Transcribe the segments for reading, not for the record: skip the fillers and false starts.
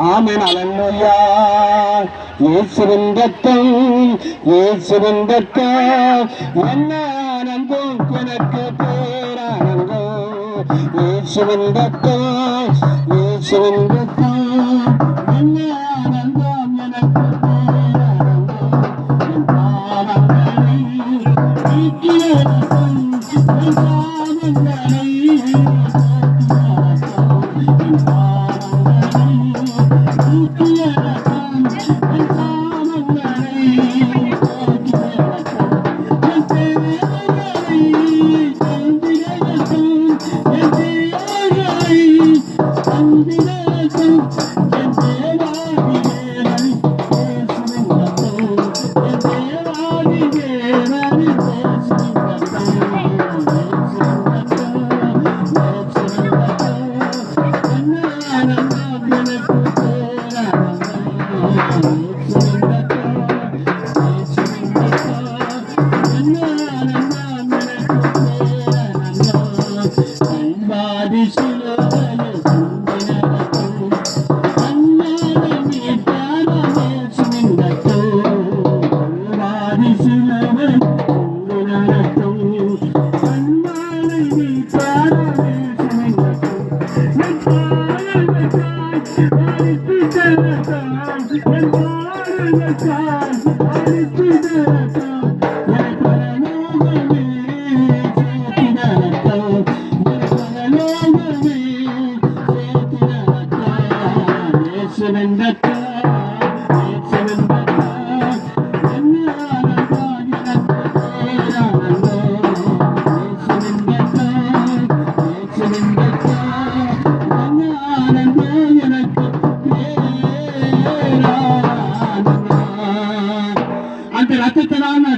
ஆமென் அல்லேலூயா. இயேசுவின் ரத்தம், இயேசுவின் ரத்தம், என்ன ஆனந்தம் எனக்கு பேரானந்தம். இயேசுவின் ரத்தம், இயேசுவின் ரத்தம், என்ன ஆனந்தம் எனக்கு பேரானந்தம். என் பாவங்களை நீக்கிய ரத்தம், என் பாவங்களை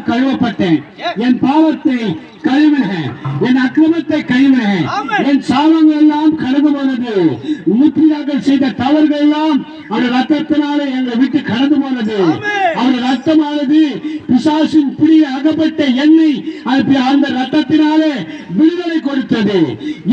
கழுவப்பட்டேன், என் பாவத்தை கழுவினேன், என் அக்கிரமத்தை கழுவினேன், என் சாபங்கள் எல்லாம் கடந்து போனது, முத்திராக்கள் செய்த தவறுகள் எல்லாம் அவருடைய ரத்தத்தினாலே எங்களை விட்டு கடந்து போனது. அவருடைய ரத்தமானது பிசாசின் பிடிய அகப்பட்ட எண்ணெய் அந்த ரத்தத்தினாலே விடுதலை கொடுத்தது.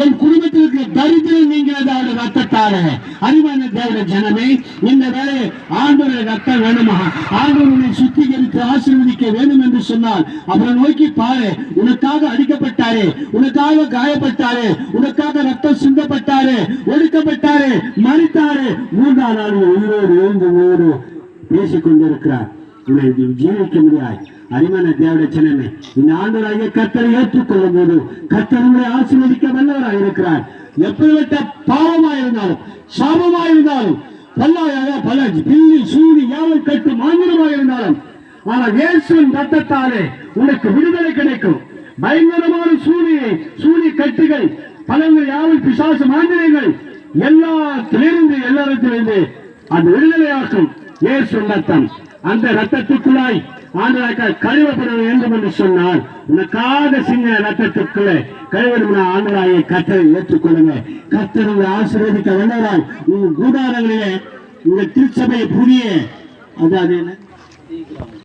என் குடும்பத்திற்கு தரித்திரம் நீங்கிறது அவருடைய ரத்தத்தாலே. அறிவான தேவனுடைய ஜனமே, இந்த வேலை ஆண்டவருடைய ரத்தம் வேணுமா? ஆண்டவரை சுத்திகரித்து ஆசீர்வதிக்க வேண்டும் என்று சொன்னால் அவரை நோக்கி பாரு. உனக்காக அடிக்கப்பட்டாரு, உனக்காக காயப்பட்டாரு, உனக்காக ரத்தம் சிந்தப்பட்டாரு, ஒடுக்கப்பட்டாரு, மறித்தாரு, மூன்றாம் நாள் உயிரோடு எழுந்து பேசிக் கொண்டிருக்கிறார். உன்னை ஜீவிக்க முடியாது. அறிவான தேவனுடைய ஜனமே, இந்த ஆண்டவராகிய கர்த்தரை ஏற்றுக்கொள்ளும் போது கர்த்தர் உங்களை ஆசீர்வதிக்க வல்லவராக இருக்கிறார். எப்படிப்பட்ட பாவமாயிருந்தாலும் சாபமாயிருந்தாலும் பல்லாயாக பல பில்லி சூடி யாவல் கட்டு மாந்திரமாக இருந்தாலும், ஆனால் இயேசுவின் ரத்தத்தாலே உனக்கு விடுதலை கிடைக்கும். பயங்கரமான சூடி கட்டுகள், பலங்கள் யாவல் பிசாசு மாந்திரங்கள் எல்லாத்திலிருந்து அது விடுதலையாக்கும் இயேசுவின் ரத்தம். அந்த ரத்தத்துக்குள்ளாய் ஆண்டவராக கழுவப்பட வேண்டும் என்று சொன்னால் உனக்காக சின்ன ரத்தத்துக்குள்ளே கழுவணும். ஆண்டவராயை கர்த்தரை ஏற்றுக்கொள்ளுங்க. கர்த்தரை ஆசீர்வதிக்க வல்லவராய் உங்கள் கூடாரங்களிலே உங்கள் திருச்சபையை புதிய அதாவது